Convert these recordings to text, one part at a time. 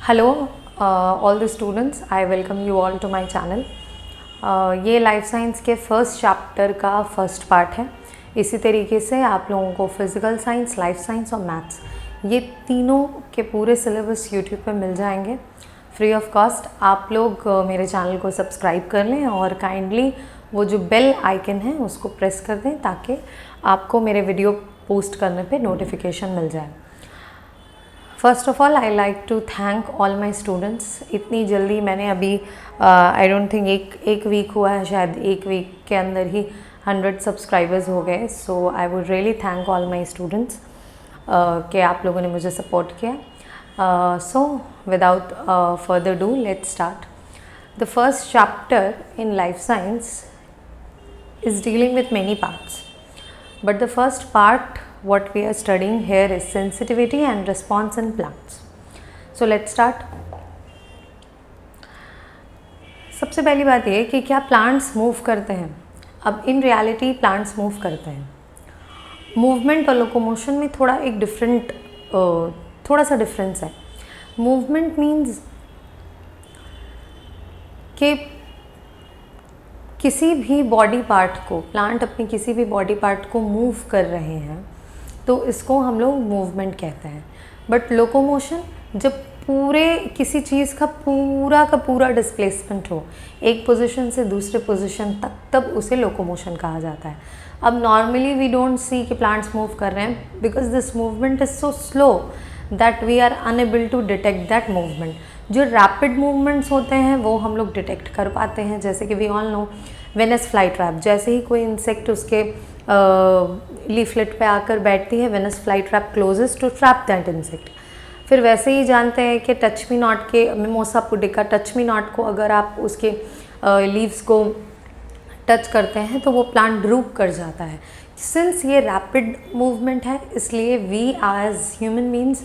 Hello, all the students. I welcome you all to my channel. ये life science के first chapter का first part है। इसी तरीके से आप लोगों को फिज़िकल साइंस, लाइफ साइंस और मैथ्स ये तीनों के पूरे सिलेबस यूट्यूब पे मिल जाएंगे फ्री ऑफ कॉस्ट। आप लोग मेरे चैनल को सब्सक्राइब कर लें और काइंडली वो जो बेल आइकन है उसको प्रेस कर दें ताकि आपको मेरे वीडियो पोस्ट करने पे नोटिफिकेशन मिल जाए। First of all I like to thank all my students. इतनी जल्दी मैंने अभी आई डोंट थिंक एक वीक हुआ है, शायद एक वीक के अंदर ही 100 सब्सक्राइबर्स हो गए। So I would really thank all my students कि आप लोगों ने मुझे सपोर्ट किया। So without further do let's start. The first chapter in life science is dealing with many parts, but the first part what we are studying here is sensitivity and response in plants. So let's start. सबसे पहली बात ये कि क्या plants move करते हैं? अब in reality plants move करते हैं। मूवमेंट और लोकोमोशन में थोड़ा सा डिफरेंस है। मूवमेंट मीन्स कि किसी भी बॉडी पार्ट को, प्लांट अपने किसी भी बॉडी पार्ट को मूव कर रहे हैं तो इसको हम लोग मूवमेंट कहते हैं। बट लोकोमोशन जब पूरे किसी चीज़ का पूरा डिस्प्लेसमेंट हो एक पोजीशन से दूसरे पोजीशन तक, तब उसे लोकोमोशन कहा जाता है। अब नॉर्मली वी डोंट सी कि प्लांट्स मूव कर रहे हैं because this movement is so slow that we are unable to detect that movement. जो रैपिड मूवमेंट्स होते हैं वो हम लोग डिटेक्ट कर पाते हैं, जैसे कि we all know Venus fly trap. जैसे ही कोई इंसेक्ट उसके लीफलेट पे आकर बैठती है, Venus fly trap closes to trap that insect. फिर वैसे ही जानते हैं कि टच मी नॉट के mimosa pudica touch me not को अगर आप उसके लीव्स को टच करते हैं तो वो प्लांट ड्रूप कर जाता है। सिंस ये रैपिड मूवमेंट है इसलिए वी एज ह्यूमन बीइंग्स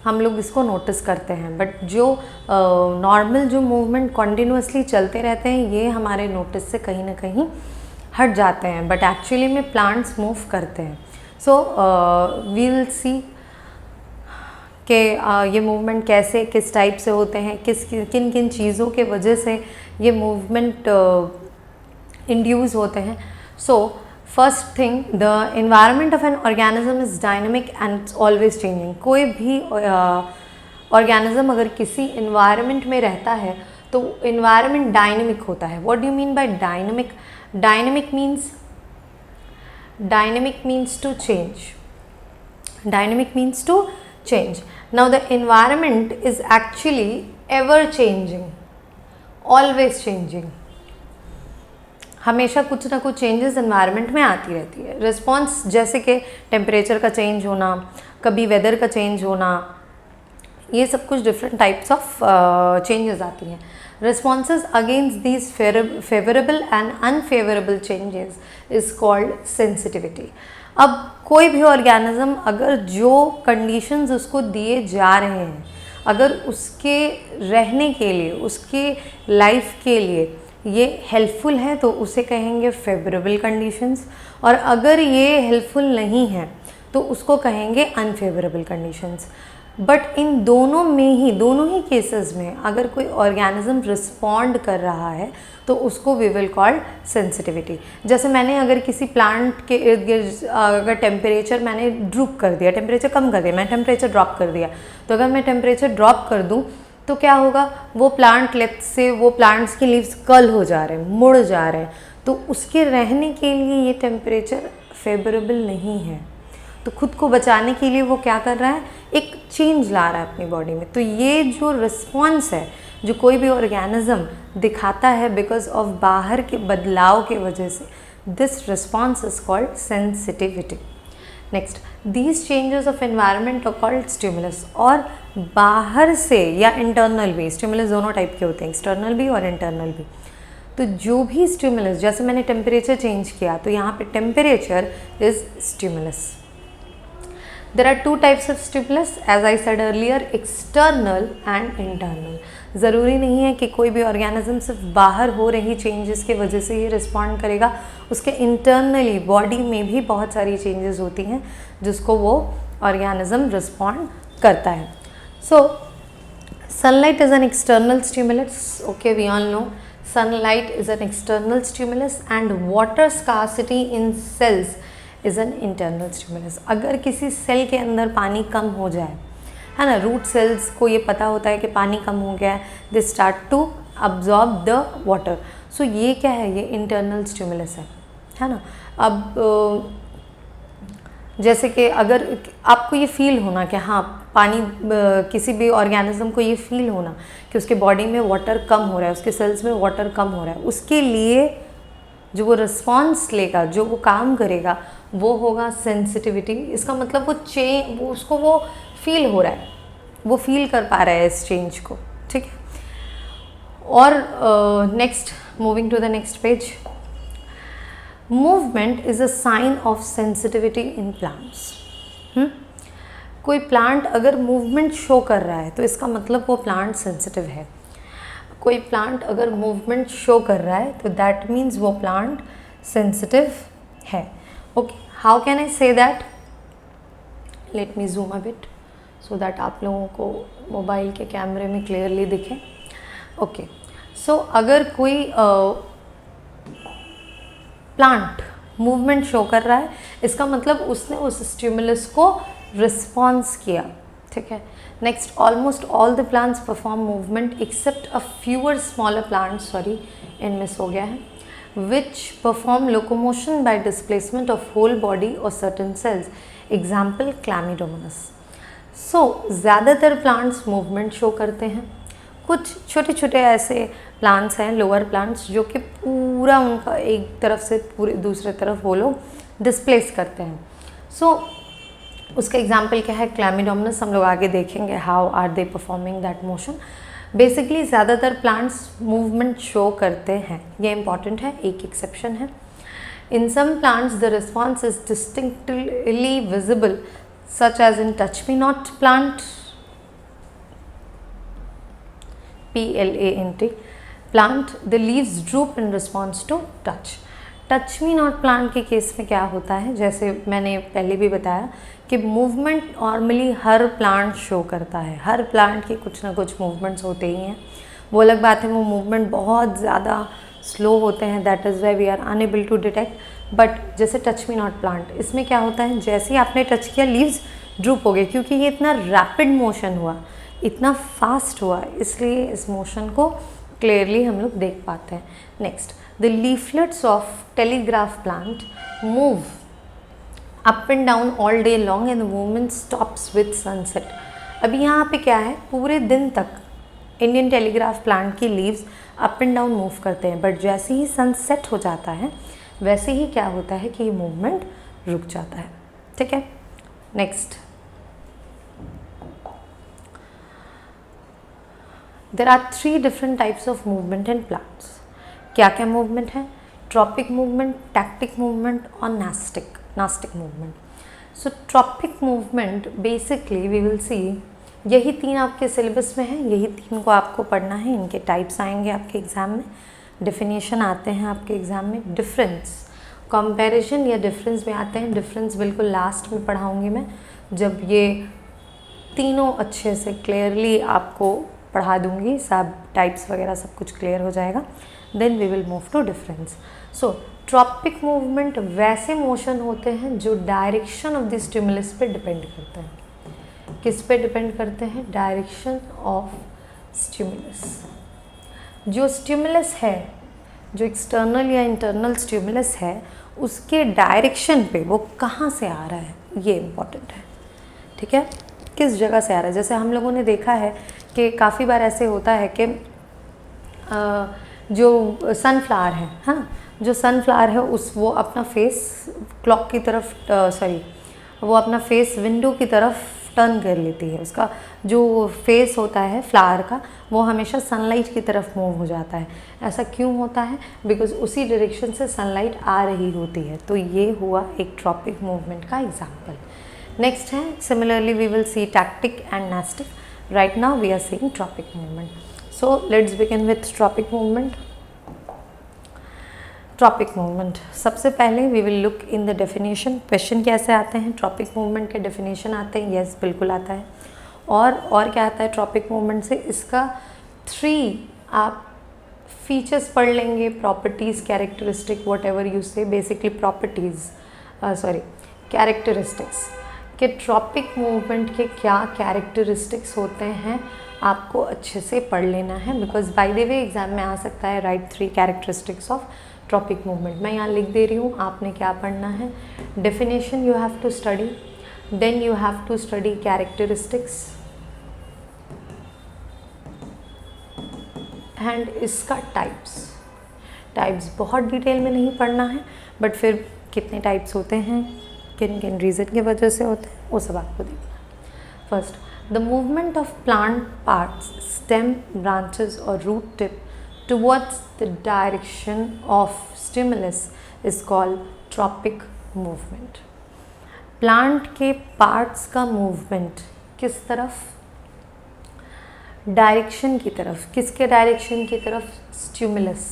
हम लोग इसको नोटिस करते हैं। बट जो नॉर्मल जो मूवमेंट कॉन्टिन्यूसली चलते रहते हैं ये हमारे नोटिस से कहीं ना कहीं हट जाते हैं, बट एक्चुअली में प्लांट्स मूव करते हैं। सो वी विल सी कि ये मूवमेंट कैसे किस टाइप से होते हैं, किन किन चीज़ों के वजह से ये मूवमेंट इंड्यूस होते हैं। So first thing, the environment of an organism is dynamic and it's always changing. कोई भी ऑर्गेनिज्म अगर किसी एनवायरनमेंट में रहता है तो एनवायरनमेंट डायनेमिक होता है। What do you mean by dynamic? Dynamic means to change. Dynamic means to change. Now the environment is actually ever changing, always changing. हमेशा कुछ ना कुछ चेंजेस एनवायरनमेंट में आती रहती है। रिस्पॉन्स जैसे कि टेम्परेचर का चेंज होना, कभी वेदर का चेंज होना, ये सब कुछ डिफरेंट टाइप्स ऑफ चेंजेस आती हैं। Responses against these favourable and unfavourable changes is called sensitivity. अब कोई भी ऑर्गेनिज्म अगर जो कंडीशंस उसको दिए जा रहे हैं, अगर उसके रहने के लिए, उसके लाइफ के लिए ये हेल्पफुल है तो उसे कहेंगे फेवरेबल कंडीशंस, और अगर ये हेल्पफुल नहीं है तो उसको कहेंगे अनफेवरेबल कंडीशंस। बट इन दोनों ही केसेस में अगर कोई ऑर्गेनिज्म रिस्पॉन्ड कर रहा है तो उसको वी विल कॉल सेंसिटिविटी। जैसे मैंने अगर किसी प्लांट के इर्द गिर्द अगर टेम्परेचर मैंने ड्रूप कर दिया, टेम्परेचर कम कर दिया, मैं टेम्परेचर ड्रॉप कर दिया, तो अगर मैं टेम्परेचर ड्रॉप कर दूँ तो क्या होगा, वो प्लांट लेफ्ट से वो प्लांट्स की लीव्स कर्ल हो जा रहे हैं, मुड़ जा रहे हैं, तो उसके रहने के लिए ये टेम्परेचर फेवरेबल नहीं है। तो खुद को बचाने के लिए वो क्या कर रहा है, एक चेंज ला रहा है अपनी बॉडी में। तो ये जो रिस्पॉन्स है जो कोई भी ऑर्गेनिज्म दिखाता है बिकॉज ऑफ बाहर के बदलाव के वजह से, this response is called sensitivity. Next, these changes of environment are called stimulus. और बाहर से या इंटरनल भी, स्टिमुलस दोनों टाइप के होते हैं, एक्सटर्नल भी और इंटरनल भी। तो जो भी स्टिमुलस, जैसे मैंने टेम्परेचर चेंज किया तो यहाँ पे temperature is stimulus. There are two types of stimulus, as I said earlier, external and internal. ज़रूरी नहीं है कि कोई भी ऑर्गेनिज्म सिर्फ बाहर हो रही चेंजेस की वजह से ही रिस्पॉन्ड करेगा, उसके इंटरनली बॉडी में भी बहुत सारी चेंजेस होती हैं जिसको वो ऑर्गेनिज्म रिस्पॉन्ड करता है। सो Sunlight is an external stimulus. Okay, we all know sunlight is an external stimulus and water scarcity in cells is an internal stimulus. अगर किसी सेल के अंदर पानी कम हो जाए, है ना, रूट सेल्स को ये पता होता है कि पानी कम हो गया है, they start to absorb the water. So ये क्या है, ये इंटरनल स्टिमुलस है ना. अब जैसे कि अगर आपको ये फील होना कि हाँ पानी, किसी भी ऑर्गेनिज्म को ये फील होना कि उसके बॉडी में वाटर कम हो रहा है, उसके सेल्स में वाटर कम हो रहा है, उसके लिए जो वो रिस्पॉन्स लेगा, जो वो काम करेगा, वो होगा सेंसिटिविटी. इसका मतलब वो उसको वो फील हो रहा है, वो फील कर पा रहा है इस चेंज को. ठीक है. और next, moving to the next page. Movement is a sign of sensitivity in plants. कोई प्लांट अगर मूवमेंट शो कर रहा है तो इसका मतलब वो प्लांट सेंसिटिव है. कोई प्लांट अगर मूवमेंट शो कर रहा है तो दैट मीन्स वो प्लांट सेंसिटिव है. Okay, how can I say that? Let me zoom a bit so that आप लोगों को मोबाइल के कैमरे में क्लियरली दिखे. ओके, सो अगर कोई प्लांट मूवमेंट शो कर रहा है, इसका मतलब उसने उस स्टिमुलस को रिस्पॉन्स किया. ठीक है. Next, almost all the plants perform movement except a fewer smaller plants, sorry इनमें हो गया है, which perform locomotion by displacement of whole body और certain cells. Example chlamydomonas. So ज़्यादातर प्लांट्स मूवमेंट शो करते हैं. कुछ छोटे छोटे ऐसे प्लांट्स हैं, लोअर प्लांट्स, जो कि पूरा उनका एक तरफ से पूरे दूसरे तरफ वो लोग डिस्प्लेस करते हैं. सो उसका एग्जाम्पल क्या है? क्लैमिडोमोनास. हम लोग आगे देखेंगे how are they performing that motion. Basically ज़्यादातर प्लांट्स मूवमेंट शो करते हैं, ये इंपॉर्टेंट है. एक एक्सेप्शन है. In some plants the response is distinctly visible, such as in touch me not plant, PLANT plant, the leaves droop in response to touch. Touch me not plant के case में क्या होता है, जैसे मैंने पहले भी बताया कि मूवमेंट नॉर्मली हर प्लांट शो करता है. हर प्लांट के कुछ ना कुछ मूवमेंट्स होते ही हैं. वो अलग बात है वो मूवमेंट बहुत ज़्यादा स्लो होते हैं, that is why we are unable to detect. But जैसे टच मी नॉट प्लांट, इसमें क्या होता है, जैसे ही आपने टच किया लीव्स ड्रूप हो गए, क्योंकि ये इतना रैपिड मोशन हुआ, इतना फास्ट हुआ, इसलिए इस मोशन को क्लियरली हम लोग देख पाते हैं. Next, the leaflets of telegraph plant move up and down all day long and the movement stops with sunset. अभी यहाँ पे क्या है, पूरे दिन तक इंडियन टेलीग्राफ प्लांट की leaves up and down move करते हैं, बट जैसे ही सनसेट हो जाता है वैसे ही क्या होता है कि ये मूवमेंट रुक जाता है. ठीक है. Next, there are 3 different types of movement in plants. क्या क्या मूवमेंट है? ट्रॉपिक मूवमेंट, टैक्टिक मूवमेंट और nastic movement. So tropic movement basically we will see, यही 3 आपके सिलेबस में है, यही 3 को आपको पढ़ना है. इनके टाइप्स आएंगे आपके एग्ज़ाम में, डेफिनेशन आते हैं आपके एग्ज़ाम में, डिफरेंस, कंपैरिजन या डिफरेंस में आते हैं. डिफरेंस बिल्कुल लास्ट में पढ़ाऊँगी मैं, जब ये तीनों अच्छे से क्लियरली आपको पढ़ा दूँगी, सब टाइप्स वगैरह सब कुछ क्लियर हो जाएगा. Then we will move to difference. So tropic movement वैसे मोशन होते हैं जो डायरेक्शन ऑफ द स्टिमुलस पे डिपेंड करते हैं. किस पे डिपेंड करते हैं? Direction of stimulus. जो स्टिमुलस है, जो एक्सटर्नल या इंटरनल स्टिमुलस है, उसके डायरेक्शन पे वो कहाँ से आ रहा है, ये इम्पॉर्टेंट है. ठीक है, किस जगह से आ रहा है. जैसे हम लोगों ने देखा है कि काफ़ी बार ऐसे होता है कि जो सनफ्लावर है, हाँ, जो सनफ्लावर है वो अपना फेस क्लॉक की तरफ, वो अपना फेस विंडो की तरफ टर्न कर लेती है. उसका जो फेस होता है फ्लावर का, वो हमेशा सनलाइट की तरफ मूव हो जाता है. ऐसा क्यों होता है? बिकॉज उसी डायरेक्शन से सनलाइट आ रही होती है. तो ये हुआ एक ट्रॉपिक मूवमेंट का एग्जाम्पल. नेक्स्ट है, similarly we will see tactic and nastic. Right now we are seeing tropic movement. So let's begin with tropic movement. Tropic movement. सबसे पहले we will look in the definition. Question कैसे आते हैं? Tropic movement के definition आते हैं? Yes, बिल्कुल आता है. और क्या आता है ट्रॉपिक मूवमेंट से, इसका 3 आप फीचर्स पढ़ लेंगे, properties, characteristic, what ever you से, बेसिकली प्रॉपर्टीज़ कैरेक्टरिस्टिक्स कि ट्रॉपिक मूवमेंट के क्या कैरेक्टरिस्टिक्स होते हैं आपको अच्छे से पढ़ लेना है, because by the way exam में आ सकता है right 3 characteristics of tropic movement. मैं यहाँ लिख दे रही हूँ, आपने क्या पढ़ना है, definition you have to study, then you have to study characteristics and इसका टाइप्स बहुत डिटेल में नहीं पढ़ना है, बट फिर कितने टाइप्स होते हैं, किन किन रीज़न की वजह से होते हैं, वो सब आपको देखना है। First, the movement of plant parts, stem, branches और root tip towards the direction of stimulus is called tropic movement. Plant के पार्ट्स का मूवमेंट किस तरफ, डायरेक्शन की तरफ, किसके डायरेक्शन की तरफ, स्टिमुलस,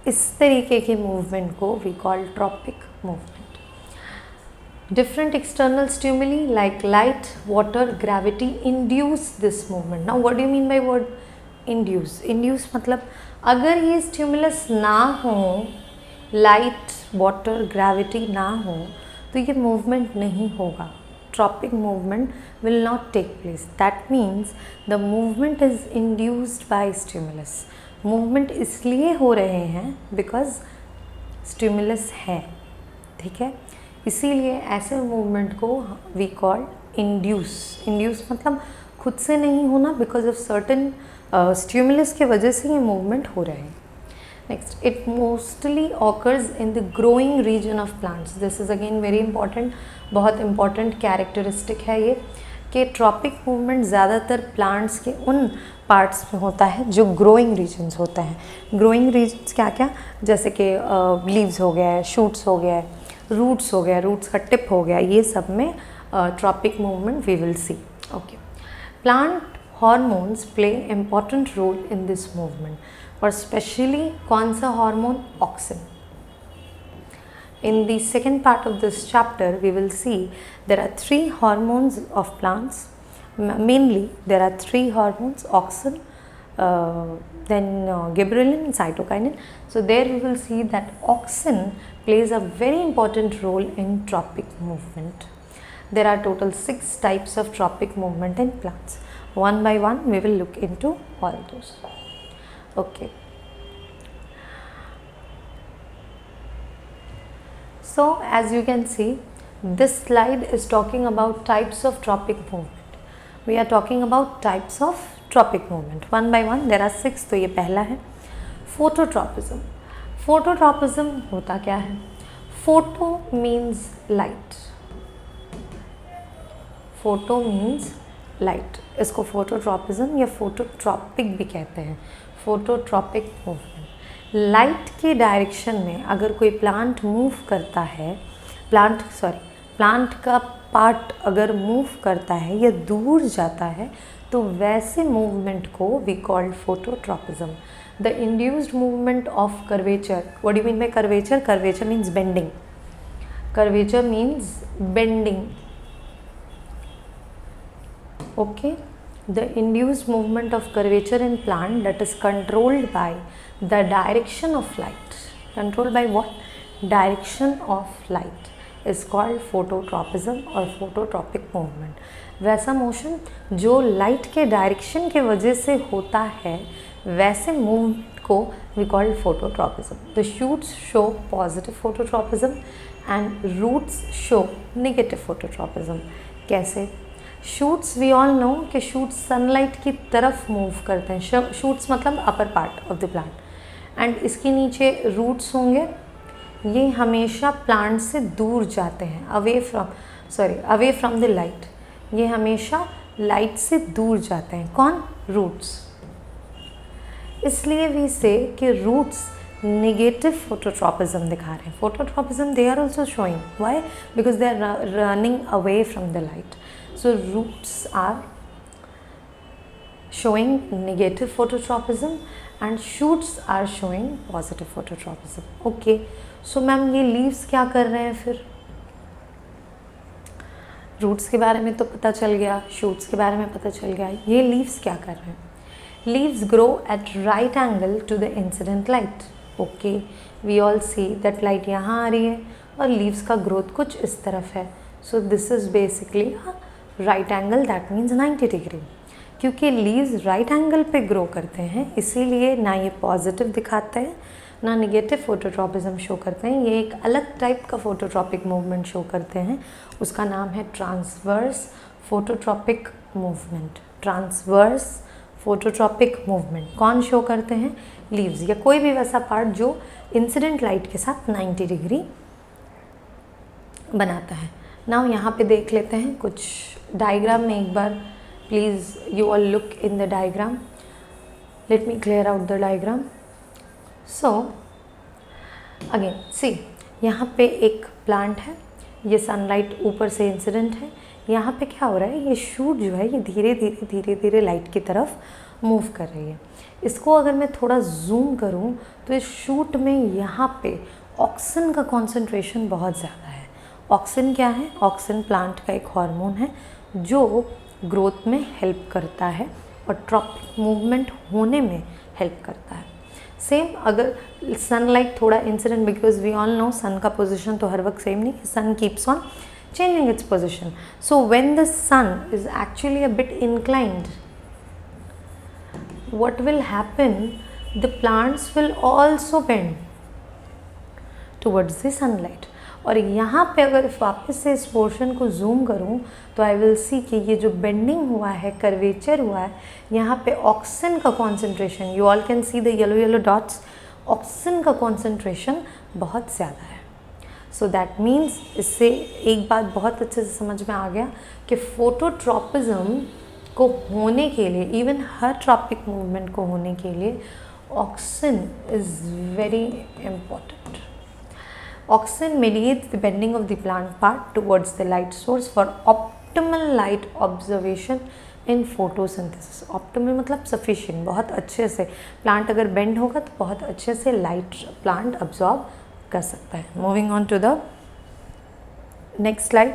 इस तरीके के मूवमेंट को we call tropic movement. Different external stimuli like light, water, gravity induce this movement. Now what do you mean by word induce? Induce मतलब अगर ये stimulus ना हो, light, water, gravity ना हो, तो ये movement नहीं होगा, tropic movement will not take place. That means the movement is induced by stimulus. Movement इसलिए हो रहे हैं because stimulus है, ठीक है, इसीलिए ऐसे मूवमेंट को वी कॉल इंड्यूस मतलब खुद से नहीं होना, बिकॉज ऑफ सर्टेन स्टिमुलस के वजह से ये मूवमेंट हो रहे हैं। Next, it mostly occurs in the growing region of plants. This is again very important, बहुत इंपॉर्टेंट कैरेक्टरिस्टिक है ये कि ट्रॉपिक मूवमेंट ज़्यादातर प्लांट्स के उन पार्ट्स में होता है जो ग्रोइंग रीजन्स होते हैं। ग्रोइंग रीजन्स क्या क्या, जैसे कि लीव्स हो गया है, शूट्स हो गया है, रूट्स हो गया, रूट्स का टिप हो गया, ये सब में tropic movement we will see. Okay, plant hormones play important role in this movement, और स्पेशली कौन सा hormone, auxin. In the second part of this chapter we will see there are 3 hormones of plants. Mainly there are 3 hormones, auxin, then gibberellin and cytokinin. So there we will see that auxin plays a very important role in tropic movement. There are total 6 types of tropic movement in plants. One by one we will look into all those. Okay. So as you can see, this slide is talking about types of tropic movement. We are talking about types of tropic movement. One by one there are 6. तो ये पहला है phototropism. Phototropism होता क्या है? Photo means light. Photo means light. इसको phototropism या phototropic भी कहते हैं. Phototropic movement. लाइट के डायरेक्शन में अगर कोई प्लांट मूव करता है, प्लांट का पार्ट अगर मूव करता है या दूर जाता है, तो वैसे मूवमेंट को we called phototropism. The induced movement of curvature, what do you mean by curvature? Curvature means bending, curvature means bending. Okay, the induced movement of curvature in plant that is controlled by the direction of light. Controlled by what? Direction of light is called phototropism or phototropic movement. वैसा motion जो light के direction के वजह से होता है, वैसे movement को we call phototropism. The shoots show positive phototropism and roots show negative phototropism. कैसे? शूट्स वी ऑल नो कि शूट्स सनलाइट की तरफ मूव करते हैं। शूट्स मतलब upper part of the plant, and इसके नीचे रूट्स होंगे, ये हमेशा प्लांट से दूर जाते हैं, अवे फ्रॉम द लाइट। ये हमेशा लाइट से दूर जाते हैं। कौन? रूट्स। इसलिए वी से कि रूट्स नेगेटिव फोटोट्रॉपिज्म दिखा रहे हैं। Phototropism they are also showing, why? Because they are running away from the light. So roots are showing negative phototropism and shoots are showing positive phototropism. Okay, so ma'am ये leaves क्या कर रहे हैं फिर? Roots के बारे में तो पता चल गया, शूट्स के बारे में पता चल गया, ये लीव्स क्या कर रहे हैं? Leaves grow at right angle to the incident light. Okay, we all see that light यहाँ आ रही है और लीव्स का ग्रोथ कुछ इस तरफ है। So this is basically right angle, that means 90 degree. क्योंकि लीव्स राइट एंगल पे ग्रो करते हैं, इसीलिए ना ये पॉजिटिव दिखाते हैं ना निगेटिव फोटोट्रॉपिज्म शो करते हैं। ये एक अलग टाइप का फोटोट्रॉपिक मूवमेंट शो करते हैं, उसका नाम है transverse phototropic movement. Transverse phototropic movement कौन शो करते हैं? लीव्स, या कोई भी वैसा पार्ट जो इंसिडेंट लाइट के साथ 90 डिग्री बनाता है। नाउ यहाँ पे देख लेते हैं कुछ डायग्राम में एक बार। Please you all look in the diagram, let me clear out the diagram. So again see, यहाँ पे एक प्लांट है, ये सनलाइट ऊपर से इंसिडेंट है। यहाँ पे क्या हो रहा है, ये शूट जो है ये धीरे धीरे लाइट की तरफ मूव कर रही है। इसको अगर मैं थोड़ा जूम करूँ तो इस शूट में यहाँ पे ऑक्सिन का कॉन्सेंट्रेशन बहुत ज़्यादा है। ऑक्सिन क्या है? ऑक्सिन प्लांट का एक हार्मोन है जो ग्रोथ में हेल्प करता है और ट्रॉपिक मूवमेंट होने में हेल्प करता है। सेम अगर सनलाइट थोड़ा incident, because we all know sun का पोजिशन तो हर वक्त सेम नहीं, sun keeps on changing its position. So when the sun is actually a bit inclined, what will happen? The plants will also bend towards the sunlight. और यहाँ पे अगर वापस से इस पोर्शन को जूम करूँ तो आई विल सी कि ये जो बेंडिंग हुआ है, कर्वेचर हुआ है, यहाँ पे ऑक्सीजन का concentration, you all can see the yellow yellow dots, oxygen का कॉन्सेंट्रेशन बहुत ज़्यादा है। सो दैट मीन्स इससे एक बात बहुत अच्छे से समझ में आ गया कि फोटोट्रॉपिज्म को होने के लिए, इवन हर ट्रॉपिक मूवमेंट को होने के लिए oxygen is very important. Oxygen mediates the bending of the plant part towards the light source for optimal light observation in photosynthesis. Optimal मतलब sufficient, बहुत अच्छे से प्लांट अगर बेंड होगा तो बहुत अच्छे से लाइट प्लांट अब्जॉर्ब कर सकता है। Moving on to the next slide.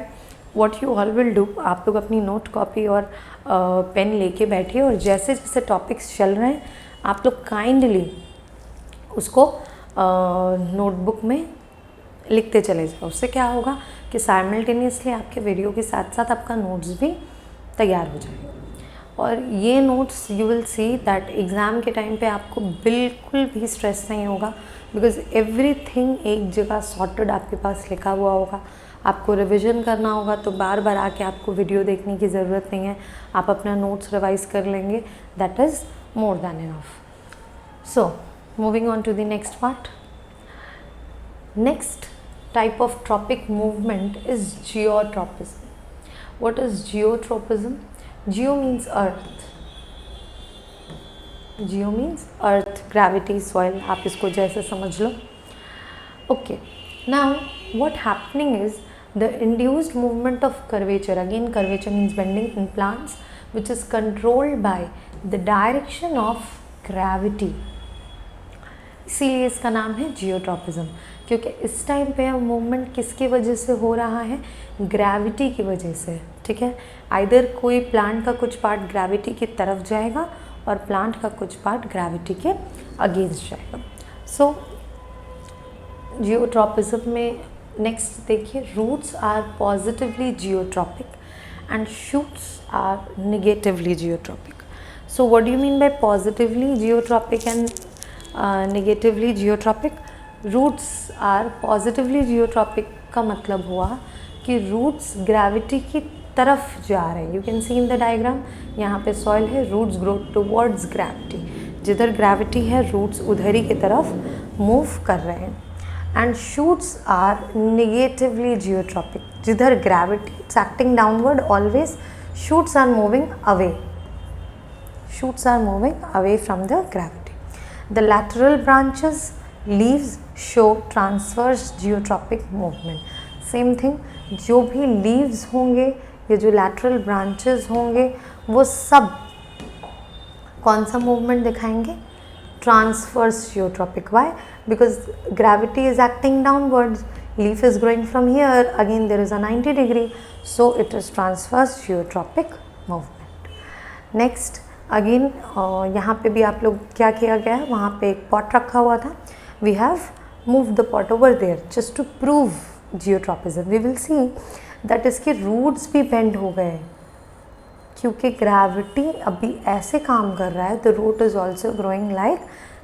What you all will do, आप लोग अपनी नोट कॉपी और पेन लेके बैठिए और जैसे जैसे टॉपिक्स चल रहे हैं आप लोग काइंडली उसको नोटबुक में लिखते चले जाओ। उससे क्या होगा कि साइमल्टेनियसली आपके वीडियो के साथ साथ आपका नोट्स भी तैयार हो जाएगा। और ये notes you will see that exam के टाइम पे आपको बिल्कुल भी स्ट्रेस नहीं होगा, बिकॉज एवरीथिंग एक जगह सॉर्टेड आपके पास लिखा हुआ होगा। आपको रिविज़न करना होगा तो बार बार आके आपको वीडियो देखने की ज़रूरत नहीं है, आप अपना नोट्स रिवाइज कर लेंगे, that is more than enough. So moving on to the next part. Next type of tropic movement is geotropism. What is geotropism? Geo means earth. Geo means earth, gravity, soil, आप इसको जैसे समझ लो। Okay, now what happening is the induced movement of curvature, again curvature means bending in plants, which is controlled by the direction of gravity. इसीलिए इसका नाम है geotropism, क्योंकि इस टाइम पे मूवमेंट किसकी वजह से हो रहा है? ग्रेविटी की वजह से। ठीक है, आइदर कोई प्लांट का कुछ पार्ट ग्रेविटी की तरफ जाएगा और प्लांट का कुछ पार्ट ग्रेविटी के अगेंस्ट जाएगा। सो जियोट्रॉपिज्म में नेक्स्ट देखिए, roots are positively geotropic and shoots are negatively geotropic. So what do you mean by positively geotropic and negatively geotropic? Roots are positively geotropic का मतलब हुआ कि रूट्स ग्रेविटी की तरफ जा रहे हैं। You can see in the diagram, यहाँ पे सॉइल है, रूट्स ग्रो टुवर्ड्स ग्रेविटी, जिधर ग्रेविटी है रूट्स उधर ही की तरफ मूव कर रहे हैं। And shoots are negatively geotropic, जिधर gravity it's acting downward always, shoots are moving away, shoots are moving away from the gravity. The lateral branches, leaves show transverse geotropic movement. Same thing, जो भी leaves होंगे या जो lateral branches होंगे वो सब कौन सा movement दिखाएंगे? Transverse geotropic. Why? Because gravity is acting downwards. leaf is growing from here, again there is a 90 degree, so it is transverse geotropic movement. Next again यहाँ पे भी आप लोग क्या किया गया है, वहाँ पे एक पॉट रखा हुआ था, we have move the pot over there just to prove geotropism. We will see that इसके रूट्स भी बेंड हो गए क्योंकि ग्रेविटी अभी ऐसे काम कर रहा है. The root is also growing like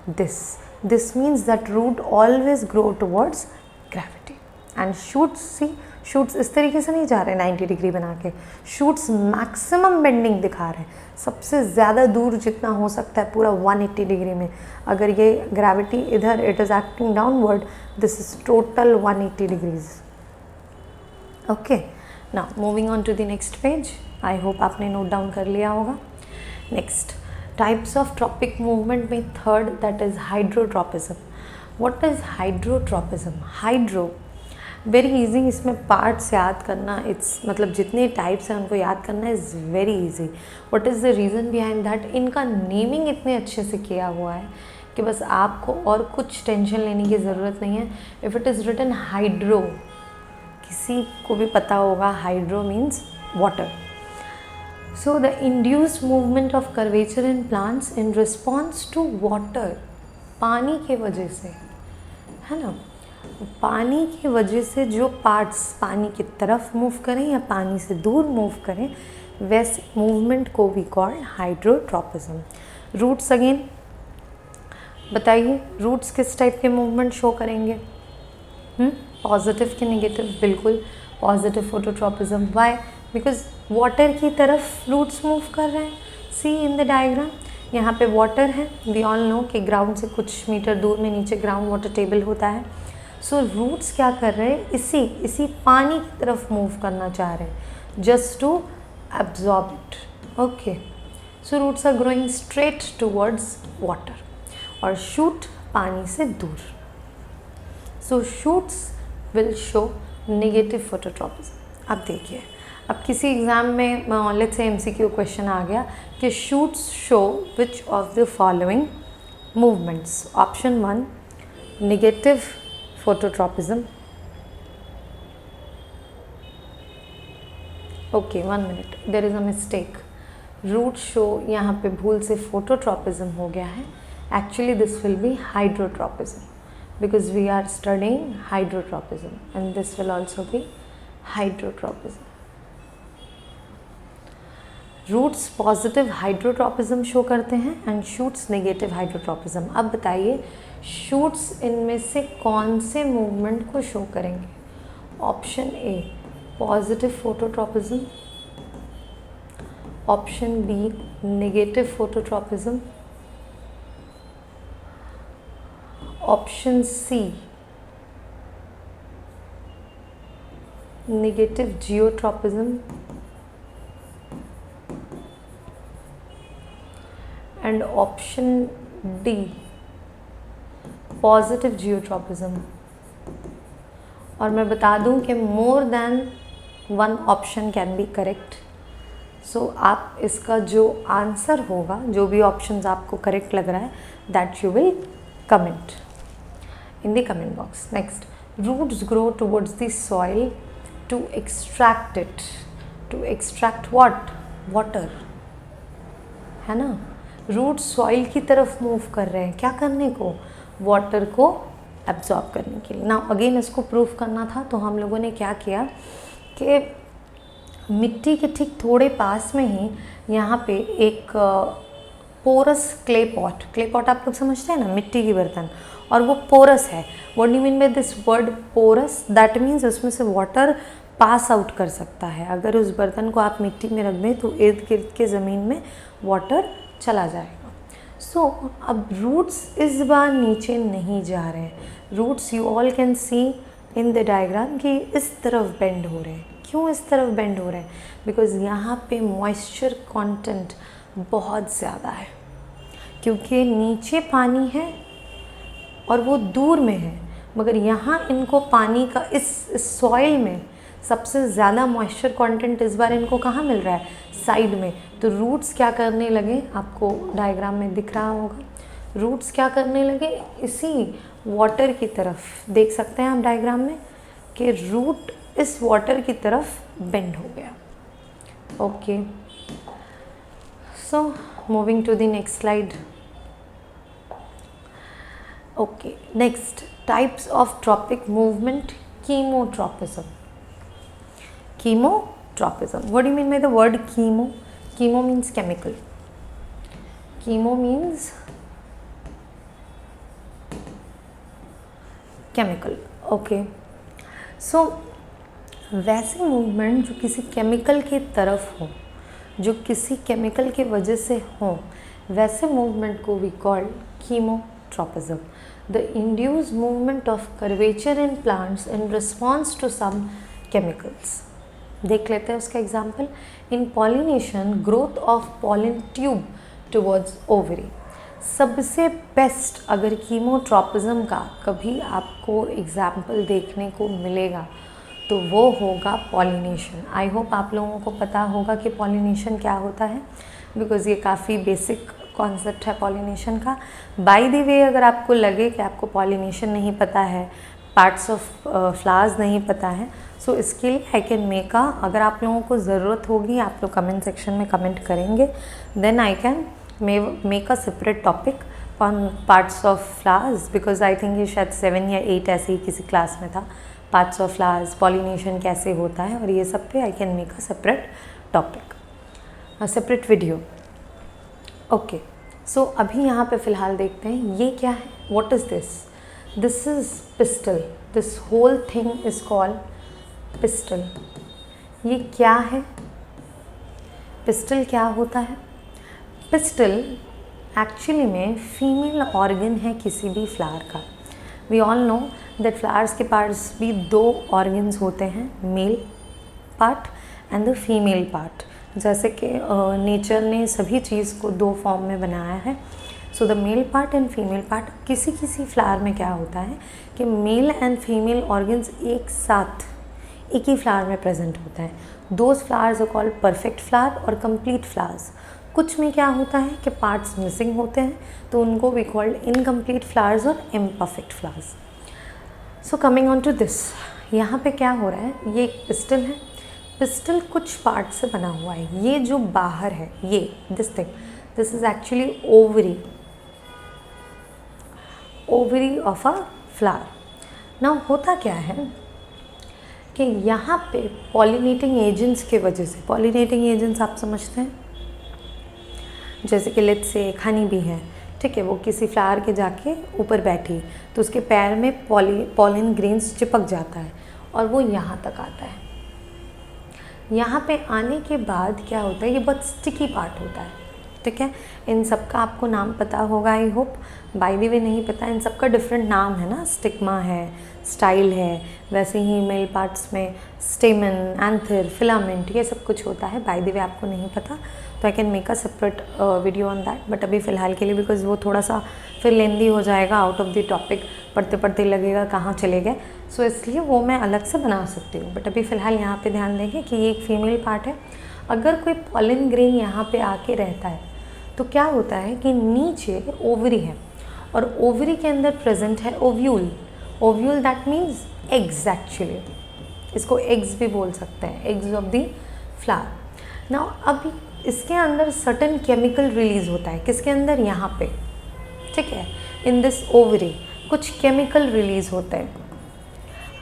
this. This means that root always grow towards gravity. And shoots, see shoots इस तरीके से नहीं जा रहे 90 डिग्री बना के, शूट्स मैक्सिमम बेंडिंग दिखा रहे हैं, सबसे ज़्यादा दूर जितना हो सकता है पूरा 180 डिग्री में. अगर ये ग्रेविटी इधर it is acting downward, this is total 180 degrees. Okay, now moving on to the next page. I hope आपने नोट डाउन कर लिया होगा. Next types of tropic movement में third that is hydrotropism. What is hydrotropism? Hydro very easy, इसमें parts याद करना, it's मतलब जितने टाइप्स हैं उनको याद करना is very easy. What is the reason behind that? इनका नेमिंग इतने अच्छे से किया हुआ है कि बस आपको और कुछ टेंशन लेने की ज़रूरत नहीं है. If it is written hydro, किसी को भी पता होगा hydro means water. So the induced movement of curvature in plants in response to water, पानी के वजह से, है ना, पानी की वजह से जो पार्ट्स पानी की तरफ मूव करें या पानी से दूर मूव करें, वैसे मूवमेंट को we called hydrotropism. Roots again बताइए, रूट्स किस टाइप के मूवमेंट शो करेंगे? पॉजिटिव के नेगेटिव? बिल्कुल positive phototropism. Why? Because water की तरफ रूट्स मूव कर रहे हैं. सी इन द डायग्राम, यहाँ पे वाटर है. वी ऑल नो कि ग्राउंड से कुछ मीटर दूर में नीचे ग्राउंड वाटर टेबल होता है. सो रूट्स क्या कर रहे हैं? इसी पानी की तरफ मूव करना चाह रहे हैं, just to absorb it. Okay, so roots are growing straight towards water और शूट पानी से दूर. So shoots will show negative phototropism. अब देखिए, अब किसी एग्ज़ाम में लेट्स से एमसीक्यू क्वेश्चन आ गया कि shoots show which of the following movements. Option 1 negative phototropism. Okay, 1 minute, there is a mistake. Root show यहाँ पे भूल से फोटोट्रॉपिज्म हो गया है. Actually this will be hydrotropism because we are studying hydrotropism and this will also be hydrotropism. Roots positive hydrotropism show करते हैं and shoots negative hydrotropism. अब बताइए शूट्स इनमें से कौन से मूवमेंट को शो करेंगे? Option A positive phototropism, option B negative phototropism, option C negative geotropism and option D positive geotropism. और मैं बता दूं कि more than 1 option can be correct. So आप इसका जो आंसर होगा, जो भी ऑप्शंस आपको करेक्ट लग रहा है, that you will comment in the comment box. Next, roots grow towards the soil to extract it. To extract what? Water, है ना. रूट सॉइल की तरफ मूव कर रहे हैं, क्या करने को? वाटर को एब्जॉर्ब करने के लिए. ना अगेन इसको प्रूफ करना था, तो हम लोगों ने क्या किया कि मिट्टी के ठीक थोड़े पास में ही यहाँ पे एक पोरस क्ले पॉट आप लोग समझते हैं ना, मिट्टी की बर्तन, और वो पोरस है. What do you mean by this word porous? That means उसमें से वाटर पास आउट कर सकता है. अगर उस बर्तन को आप मिट्टी में रख दें तो इर्द गिर्द के ज़मीन में वाटर चला जाएगा. सो अब रूट्स इस बार नीचे नहीं जा रहे हैं. Roots you all can see in the diagram कि इस तरफ बेंड हो रहे हैं. क्यों इस तरफ बेंड हो रहे हैं? बिकॉज यहाँ पे मॉइस्चर कंटेंट बहुत ज़्यादा है, क्योंकि नीचे पानी है और वो दूर में है, मगर यहाँ इनको पानी का इस सॉइल में सबसे ज़्यादा मॉइस्चर कंटेंट इस बार इनको कहाँ मिल रहा है? साइड में. तो रूट्स क्या करने लगे, आपको डायग्राम में दिख रहा होगा, रूट्स क्या करने लगे? इसी वाटर की तरफ, देख सकते हैं आप डायग्राम में कि रूट इस वाटर की तरफ बेंड हो गया. Okay, so moving to the next slide. Okay, next types of tropic movement. Chemotrophism. Chemotrophism. What do you mean by the word chemo? Chemo means chemical. Chemo means chemical. Okay. So वैसे movement जो किसी chemical की तरफ हो, जो किसी chemical की वजह से हो, वैसे मूवमेंट को we call chemotrophism. The induced movement of curvature in plants in response to some chemicals. देख लेते हैं उसका example. In pollination, growth of pollen tube towards ovary. सबसे बेस्ट अगर कीमोट्रॉपिज्म का कभी आपको एग्जाम्पल देखने को मिलेगा तो वो होगा पॉलिनेशन. आई होप आप लोगों को पता होगा कि पॉलिनेशन क्या होता है, बिकॉज़ ये काफ़ी बेसिक कॉन्सेप्ट है पॉलिनेशन का. बाय द वे, अगर आपको लगे कि आपको पॉलिनेशन नहीं पता है, पार्ट्स ऑफ फ्लावर्स नहीं पता है, सो इसके लिए आई कैन मेक अ, अगर आप लोगों को ज़रूरत होगी आप लोग कमेंट सेक्शन में कमेंट करेंगे, then I can make a separate topic on parts of flowers, because I think ये शायद 7 या 8 ऐसे ही किसी क्लास में था. पार्ट्स ऑफ फ्लावर्स, पॉलिनेशन कैसे होता है, और ये सब पे I can make a separate topic, a separate video. Okay, so अभी यहाँ पे फ़िलहाल देखते हैं ये क्या है. What is this? This is pistil. This whole thing is called pistil. ये क्या है? पिस्टल क्या होता है? पिस्टल एक्चुअली में फीमेल ऑर्गन है किसी भी फ्लावर का. We all know that flowers के पार्ट्स भी 2 ऑर्गन्स होते हैं, male part and the female part. जैसे कि नेचर ने सभी चीज़ को 2 फॉर्म में बनाया है. So the mail part and female part. किसी किसी फ्लावर में क्या होता है कि मेल एंड फीमेल ऑर्गन्स एक साथ एक ही फ्लावर में प्रेजेंट होता है. Those flowers are called perfect flower और कंप्लीट फ्लावर्स. कुछ में क्या होता है कि पार्ट्स मिसिंग होते हैं, तो उनको वी कॉल्ड इनकम्प्लीट फ्लावर्स और imperfect flowers. So coming on to this, यहाँ पे क्या हो रहा है, ये एक पिस्टल है. पिस्टल कुछ पार्ट से बना हुआ है. ये जो बाहर है, ये this thing, this is actually ovary of a flower. Now होता क्या है कि यहाँ पे पॉलिनेटिंग एजेंट्स के वजह से, पॉलिनेटिंग एजेंट्स आप समझते हैं, जैसे कि लेट्स से एक हनी बी है, ठीक है, वो किसी फ्लावर के जाके ऊपर बैठी तो उसके पैर में पॉलिन ग्रेन्स चिपक जाता है और वो यहाँ तक आता है. यहाँ पे आने के बाद क्या होता है, ये बहुत स्टिकी पार्ट होता है, ठीक है. इन सब का आपको नाम पता होगा आई होप. बाय द वे नहीं पता, इन सब का डिफरेंट नाम है ना. स्टिग्मा है, स्टाइल है, वैसे ही मेल पार्ट्स में स्टेमन, एंथर, फिलामेंट, ये सब कुछ होता है. बाय द वे आपको नहीं पता तो आई can make a separate video on that, but अभी फ़िलहाल के लिए बिकॉज वो थोड़ा सा फिर लेंदी हो जाएगा, आउट ऑफ द टॉपिक, पढ़ते पढ़ते लगेगा कहाँ चले गए. सो इसलिए वो मैं अलग से बना सकती हूँ, बट अभी फ़िलहाल यहाँ पे ध्यान देंगे कि ये एक फीमेल पार्ट है. अगर कोई पॉलिन ग्रेन यहाँ पे आके रहता है तो क्या होता है कि नीचे ओवरी है और ओवरी के अंदर प्रेजेंट है ovule. Ovule that means eggs. Actually इसको एग्स भी बोल सकते हैं, eggs of the flower. Now अब इसके अंदर सर्टेन केमिकल रिलीज होता है. किसके अंदर? यहाँ पे, ठीक है, इन दिस ओवरी कुछ केमिकल रिलीज होते हैं.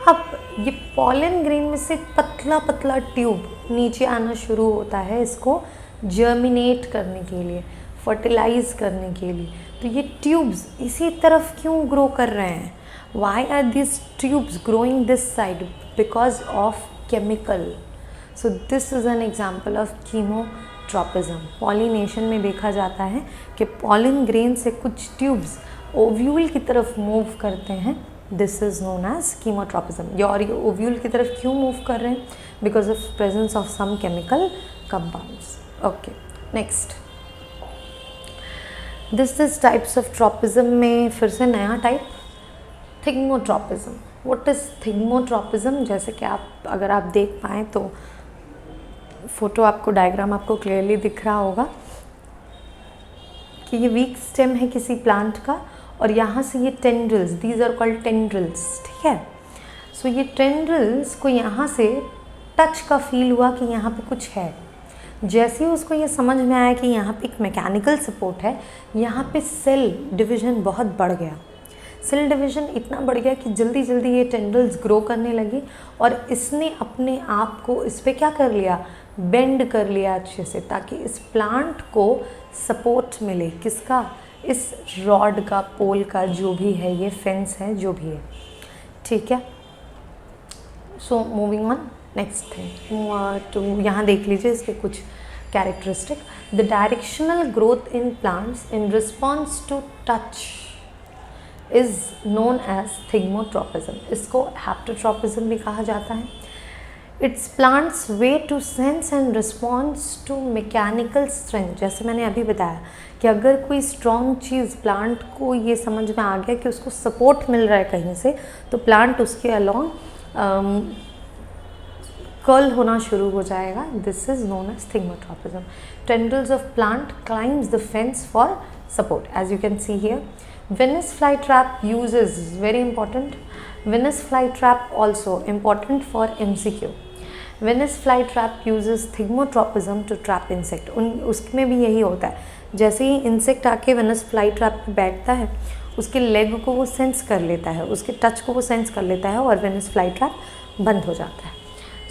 अब ये पॉलन ग्रेन में से पतला पतला ट्यूब नीचे आना शुरू होता है इसको जर्मिनेट करने के लिए, फर्टिलाइज करने के लिए. तो ये ट्यूब्स इसी तरफ क्यों ग्रो कर रहे हैं? Why are this tubes growing this side? Because of chemical. So this is an example of chemotropism. Pollination में देखा जाता है कि पॉलिन ग्रेन से कुछ ट्यूब्स ओव्यूल की तरफ मूव करते हैं. This is known as chemotropism. और ये ओव्यूल की तरफ क्यों मूव कर रहे हैं? Because of presence of some chemical compounds. Okay, next this types of tropism में फिर से नया type, thigmotropism. What is thigmotropism? जैसे कि आप अगर आप देख पाएँ तो फोटो आपको, डायग्राम आपको क्लियरली दिख रहा होगा कि ये वीक स्टेम है किसी प्लांट का और यहाँ से ये tendrils, these are called tendrils, ठीक है. सो ये टेंड्रिल्स को यहाँ से टच का फील हुआ कि यहाँ पे कुछ है। जैसे ही उसको ये समझ में आया कि यहाँ पे एक मैकेनिकल सपोर्ट है, यहाँ पे सेल डिवीज़न बहुत बढ़ गया। सेल डिवीज़न इतना बढ़ गया कि जल्दी जल्दी ये टेंड्रिल्स ग्रो करने लगी और इसने अपने आप को इस पर क्या कर लिया, बेंड कर लिया अच्छे से, ताकि इस प्लांट को सपोर्ट मिले। किसका? इस रॉड का, पोल का, जो भी है, ये फेंस है, जो भी है, ठीक है। So moving on, next thing तो यहाँ देख लीजिए इसके कुछ characteristic. The directional growth in plants in response to touch is known as thigmotropism. इसको हैप्टोट्रोपिज्म भी कहा जाता है। It's plants way to sense and response to mechanical strength. जैसे मैंने अभी बताया कि अगर कोई स्ट्रॉन्ग चीज़ प्लांट को ये समझ में आ गया कि उसको सपोर्ट मिल रहा है कहीं से, तो प्लांट उसके अलॉन्ग कर्ल होना शुरू हो जाएगा। This is known as thigmotropism. Tendrils of plant climbs the fence for support, as you can see here. Venus flytrap uses, very important, Venus flytrap also important for MCQ. Venus flytrap uses thigmotropism to trap insect. उसमें भी यही होता है, जैसे ही insect आके Venus flytrap पे बैठता है, उसके लेग को वो सेंस कर लेता है, उसके टच को वो सेंस कर लेता है और वेनस फ्लाईट्रैप बंद हो जाता है।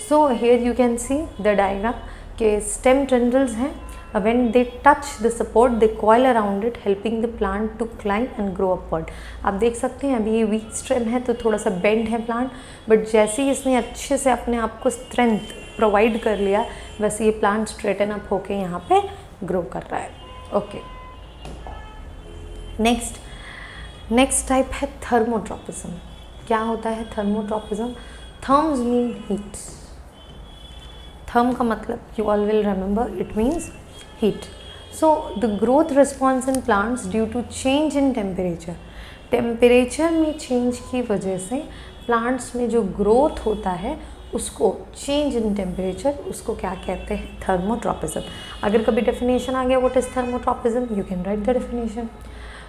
So here you can see the diagram के स्टेम टेंड्रिल्स हैं। When they touch the support, they coil around it, helping the plant to climb and grow upward. आप देख सकते हैं अभी ये वीक स्टेम है तो थोड़ा सा बेंड है प्लांट, बट जैसे ही इसने अच्छे से अपने आप को स्ट्रेंथ प्रोवाइड कर लिया, वैसे ये प्लांट स्ट्रेटन अप होके यहाँ पे ग्रो कर रहा है। ओके, नेक्स्ट टाइप है थर्मोट्रोपिज्म। क्या होता है थर्मोट्रोपिज्म? थर्म्स मीन हीट। थर्म का मतलब you all will remember, it means heat. So the growth response in plants due to change in temperature. Temperature में चेंज की वजह से प्लांट्स में जो ग्रोथ होता है उसको चेंज इन टेम्परेचर, उसको क्या कहते हैं? थर्मोट्रोपिज्म। अगर कभी डेफिनेशन आ गया what is thermotropism, you can write the definition.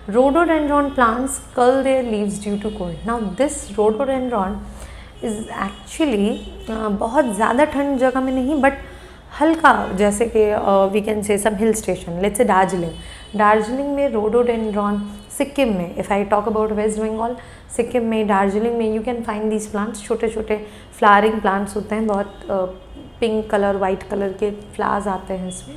Rhododendron plants curl their leaves due to cold. Now this rhododendron is actually बहुत ज़्यादा ठंड जगह में नहीं, बट हल्का, जैसे कि we can say some hill station, let's say Darjeeling में रोडोडेंड्रॉन, सिक्किम में, if I talk about West Bengal, Sikkim में, दार्जिलिंग में you can find these plants. छोटे छोटे फ्लावरिंग प्लांट्स होते हैं, बहुत पिंक कलर, वाइट कलर के फ्लावर्स आते हैं इसमें।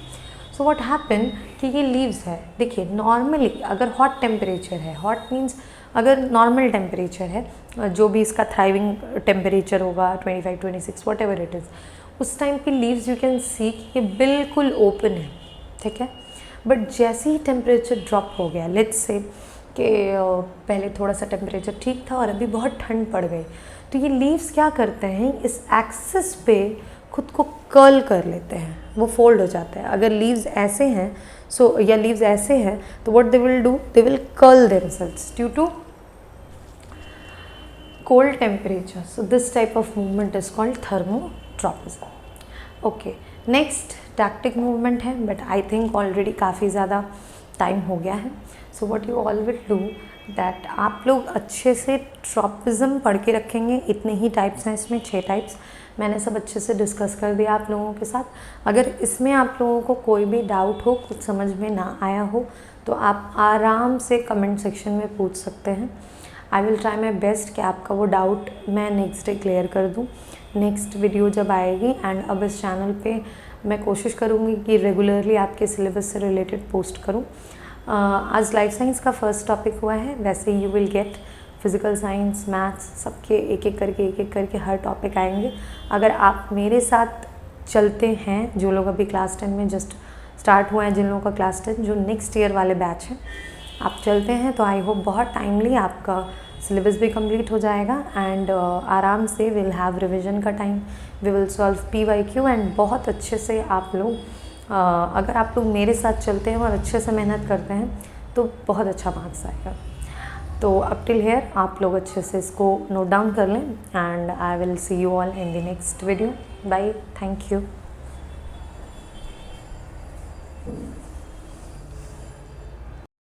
सो व्हाट हैपन कि ये लीव्स है, देखिए नॉर्मली अगर हॉट टेम्परेचर है, हॉट मीन्स अगर नॉर्मल टेम्परेचर है, जो भी इसका थ्राइविंग टेम्परेचर होगा 25, 26 वट एवर इट इज़, उस टाइम की लीव्स यू कैन सी कि ये बिल्कुल ओपन है, ठीक है। बट जैसे ही टेम्परेचर ड्रॉप हो गया, लेट्स से कि पहले थोड़ा सा टेम्परेचर ठीक था और अभी बहुत ठंड पड़ गई, तो ये लीव्स क्या करते हैं, इस एक्सिस पे खुद को कर्ल कर लेते हैं, वो फोल्ड हो जाता है। अगर लीव्स ऐसे हैं या लीव्स ऐसे हैं तो what they will do, they will curl themselves due to cold temperature. So this type of movement is called thermotropism. Okay, next tactic movement है, but I think already काफ़ी ज़्यादा टाइम हो गया है. So what you all will do that आप लोग अच्छे से ट्रॉपिज्म पढ़ के रखेंगे. इतने ही टाइप्स हैं इसमें, 6 टाइप्स मैंने सब अच्छे से डिस्कस कर दिया आप लोगों के साथ. अगर इसमें आप लोगों को कोई भी डाउट हो, कुछ समझ में ना आया हो, तो आप आराम से कमेंट सेक्शन में पूछ सकते हैं. I will try my best कि आपका वो डाउट मैं नेक्स्ट डे क्लियर कर दूँ, नेक्स्ट वीडियो जब आएगी. एंड अब इस चैनल पे मैं कोशिश करूँगी कि रेगुलरली आपके सिलेबस से रिलेटेड पोस्ट करूँ. आज लाइफ साइंस का फर्स्ट टॉपिक हुआ है, वैसे you will get physical science, maths, सबके एक एक करके हर टॉपिक आएंगे. अगर आप मेरे साथ चलते हैं, जो लोग अभी क्लास 10 में जस्ट स्टार्ट हुए हैं, जिन लोगों का क्लास 10 जो नेक्स्ट ईयर वाले बैच हैं, आप चलते हैं तो आई होप बहुत टाइमली आपका सिलेबस भी कंप्लीट हो जाएगा. एंड आराम से विल हैव रिविजन का time, we will solve PYQ and बहुत अच्छे से आप लोग अगर आप लोग मेरे साथ चलते हैं और अच्छे से मेहनत करते हैं तो बहुत अच्छा मार्क्स आएगा. तो अप टिल हियर आप लोग अच्छे से इसको नोट डाउन कर लें. And I will see you all in the next video. Bye, thank you.